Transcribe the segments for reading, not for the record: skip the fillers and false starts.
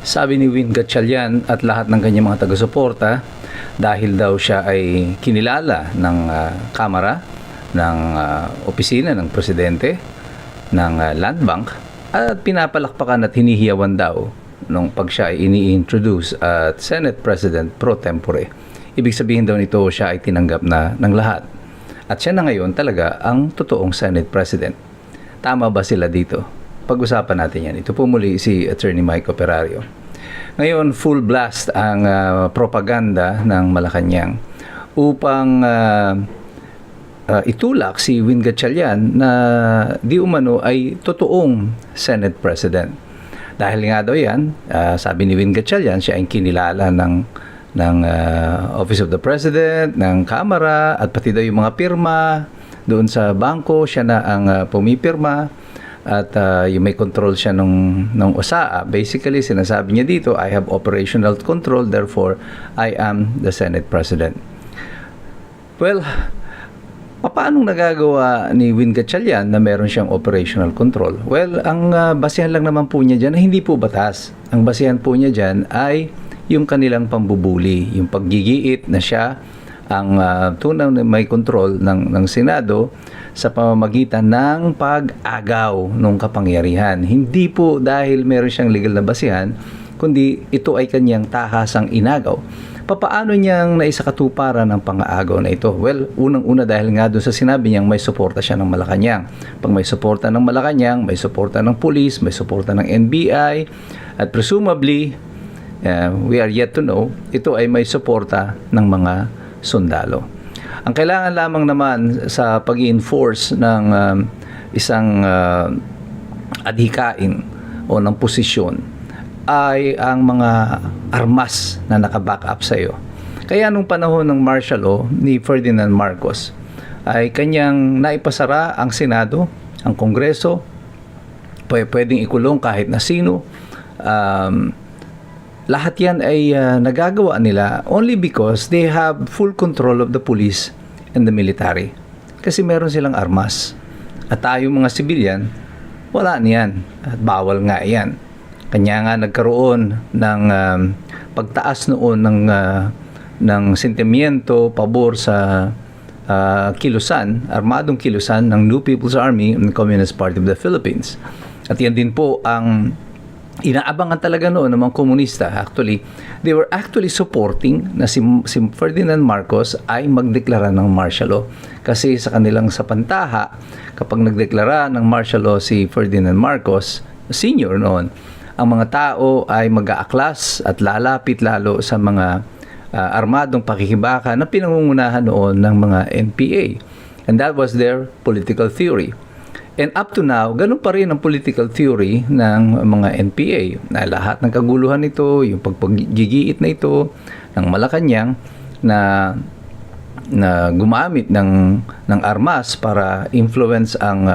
Sabi ni Win Gatchalian at lahat ng kanyang mga taga-suporta, dahil daw siya ay kinilala ng Kamara, ng opisina ng Presidente, ng Land Bank, at pinapalakpakan at hinihiyawan daw nung pag siya ay ini-introduce at Senate President pro tempore. Ibig sabihin daw nito siya ay tinanggap na ng lahat. At siya na ngayon talaga ang totoong Senate President. Tama ba sila dito? Pag-usapan natin yan. Ito po muli si Attorney Mike Operario. Ngayon, full blast ang propaganda ng Malacanang upang itulak si Win Gatchalian na di umano ay totoong Senate President. Dahil nga daw yan, sabi ni Win Gatchalian, siya ay kinilala ng Office of the President, ng Kamara, at pati daw yung mga pirma doon sa bangko, siya na ang pumipirma, at yung may control siya nung USAA. Basically, sinasabi niya dito, I have operational control, therefore, I am the Senate President. Well, paano nagagawa ni Win Gatchalian na meron siyang operational control? Well, ang basihan lang naman po niya dyan na hindi po batas. Ang basihan po niya dyan ay yung kanilang pambubuli, yung paggigiit na siya ang tunang may control ng Senado sa pamamagitan ng pag-agaw ng kapangyarihan. Hindi po dahil meron siyang legal na basihan, kundi ito ay kanyang tahasang inagaw. Papaano niyang naisakatuparan ang pang-aagaw na ito? Well, unang-una dahil nga doon sa sinabi niyang may suporta siya ng Malacanang. Pag may suporta ng Malacanang, may suporta ng pulis, may suporta ng NBI, at presumably, we are yet to know, ito ay may suporta ng mga sundalo. Ang kailangan lamang naman sa pag-i-enforce ng isang adhikain o ng posisyon ay ang mga armas na naka-back up sa iyo. Kaya nung panahon ng martial law ni Ferdinand Marcos ay kanyang naipasara ang Senado, ang Kongreso, pwedeng ikulong kahit na sino. Lahat yan ay nagagawa nila only because they have full control of the police and the military. Kasi meron silang armas. At tayong mga sibilyan, wala niyan. At bawal nga yan. Kanya nga nagkaroon ng pagtaas noon ng sentimiento pabor sa kilusan, armadong kilusan ng New People's Army and Communist Party of the Philippines. At yan din po ang inaabangan talaga noon ng mga komunista. Actually, they were actually supporting na si Ferdinand Marcos ay magdeklara ng martial law. Kasi sa kanilang sapantaha, kapag nagdeklara ng martial law si Ferdinand Marcos, senior noon, ang mga tao ay mag-aaklas at lalapit lalo sa mga armadong pakikibaka na pinangungunahan noon ng mga NPA. And that was their political theory. And up to now, ganun pa rin ang political theory ng mga NPA na lahat ng kaguluhan nito, yung pagpagigiit na ito ng Malacanang na gumamit ng armas para influence ang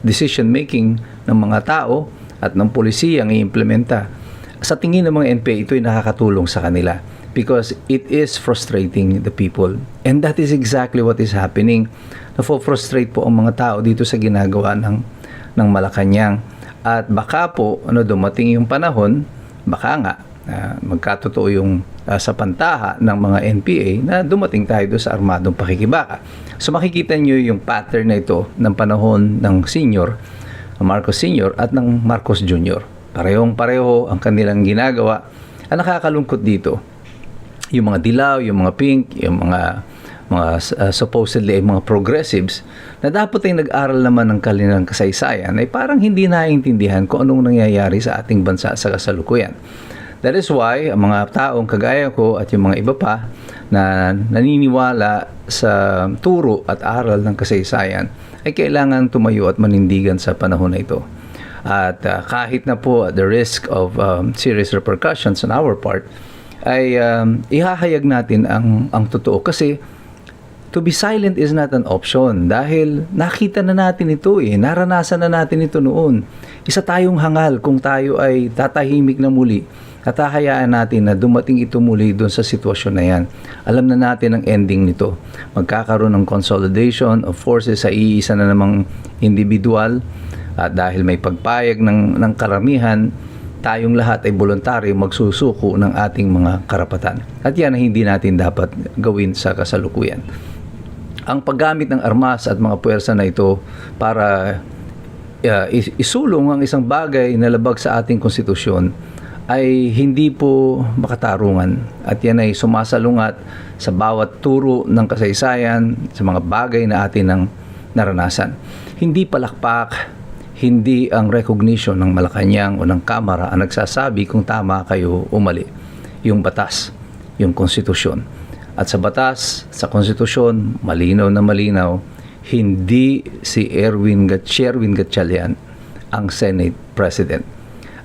decision making ng mga tao at ng pulisiyang i-implementa. Sa tingin ng mga NPA, ito ay nakakatulong sa kanila because it is frustrating the people. And that is exactly what is happening. Nafo-frustrate po ang mga tao dito sa ginagawa ng Malacanang. At baka po, dumating yung panahon, baka nga, magkatotoo yung sa pantaha ng mga NPA na dumating tayo doon sa armadong pakikibaka. So makikita nyo yung pattern na ito ng panahon ng senior, Marcos Sr. at ng Marcos Jr. Parehong-pareho ang kanilang ginagawa. Ang nakakalungkot dito, yung mga dilaw, yung mga pink, yung mga supposedly ay mga progressives na dapat ay nag-aral naman ng kanilang kasaysayan ay parang hindi naiintindihan kung anong nangyayari sa ating bansa sa kasalukuyan. That is why ang mga taong kagaya ko at yung mga iba pa na naniniwala sa turo at aral ng kasaysayan ay kailangan tumayo at manindigan sa panahon na ito. At kahit na po at the risk of serious repercussions on our part, ay ihahayag natin ang totoo kasi to be silent is not an option dahil nakita na natin ito naranasan na natin ito noon. Isa tayong hangal kung tayo ay tatahimik na muli at hahayaan natin na dumating ito muli doon sa sitwasyon na yan. Alam na natin ang ending nito. Magkakaroon ng consolidation of forces sa iisa na namang individual at dahil may pagpayag ng karamihan tayong lahat ay voluntaryo magsusuko ng ating mga karapatan. At yan ang hindi natin dapat gawin sa kasalukuyan. Ang paggamit ng armas at mga puwersa na ito para isulong ang isang bagay na labag sa ating konstitusyon ay hindi po makatarungan. At yan ay sumasalungat sa bawat turo ng kasaysayan, sa mga bagay na atin ang naranasan. Hindi palakpak, hindi ang recognition ng Malacanang o ng Kamara ang nagsasabi kung tama kayo o mali. Yung batas, yung konstitusyon. At sa batas, sa konstitusyon, malinaw na malinaw, hindi si Sherwin Gatchalian ang Senate President.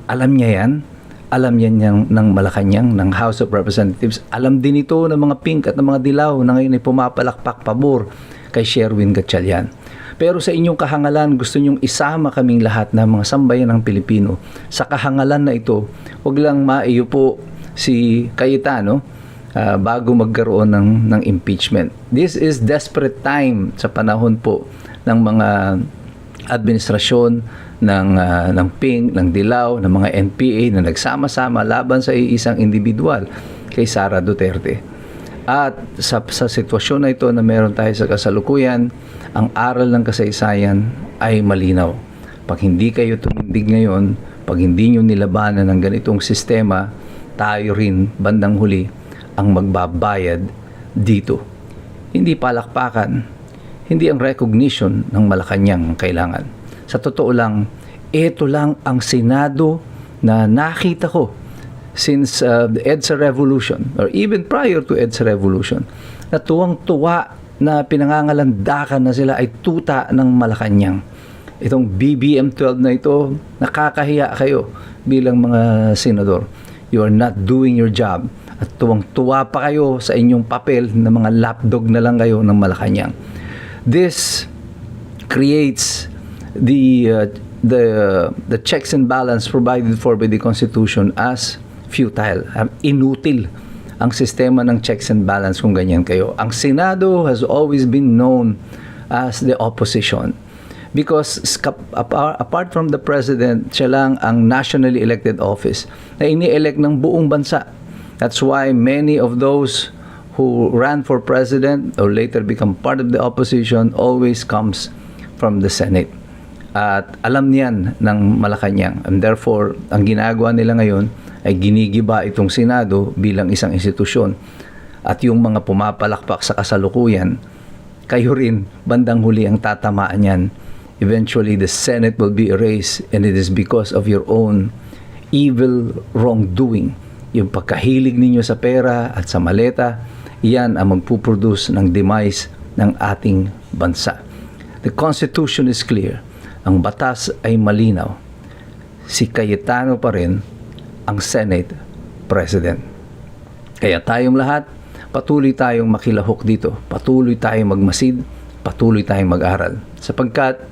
Alam niya yan. Alam yan ng Malacanang, ng House of Representatives. Alam din ito ng mga pink at ng mga dilaw na ngayon ay pumapalakpak pabor kay Sherwin Gatchalian. Pero sa inyong kahangalan, gusto nyong isama kaming lahat na mga sambayan ng Pilipino. Sa kahangalan na ito, huwag lang maiupo si Cayetano bago magkaroon ng impeachment. This is desperate time sa panahon po ng mga administrasyon ng pink, ng dilaw, ng mga NPA na nagsama-sama laban sa isang individual kay Sara Duterte. At sa sitwasyon na ito na meron tayo sa kasalukuyan, ang aral ng kasaysayan ay malinaw. Pag hindi kayo tumindig ngayon, pag hindi nyo nilabanan ng ganitong sistema, tayo rin bandang huli ang magbabayad dito. Hindi palakpakan, hindi ang recognition ng Malacanang ang kailangan. Sa totoo lang, ito lang ang Senado na nakita ko since the EDSA Revolution or even prior to EDSA Revolution na tuwang-tuwa na pinangangalandakan na sila ay tuta ng Malacanang. Itong BBM-12 na ito, nakakahiya kayo bilang mga senador. You are not doing your job. At tuwang-tuwa pa kayo sa inyong papel na mga lapdog na lang kayo ng Malacanang. This creates the checks and balance provided for by the Constitution as futile, inutil ang sistema ng checks and balance kung ganyan kayo. Ang Senado has always been known as the opposition because apart from the President, siya lang ang nationally elected office na ini-elect ng buong bansa. That's why many of those who ran for President or later become part of the opposition always comes from the Senate. At alam niyan ng Malacanang. And therefore, ang ginagawa nila ngayon ay ginigiba itong Senado bilang isang institusyon. At yung mga pumapalakpak sa kasalukuyan, kayo rin bandang huli ang tatamaan yan. Eventually, the Senate will be erased and it is because of your own evil wrongdoing. Yung pagkahilig ninyo sa pera at sa maleta, iyan ang magpuproduce ng demise ng ating bansa. The Constitution is clear. Ang batas ay malinaw. Si Cayetano pa rin ang Senate President. Kaya tayong lahat, patuloy tayong makilahok dito. Patuloy tayong magmasid. Patuloy tayong mag-aral. Sapagkat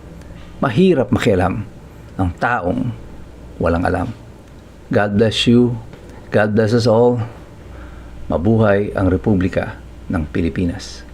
mahirap makialam ang taong walang alam. God bless you. God bless us all. Mabuhay ang Republika ng Pilipinas.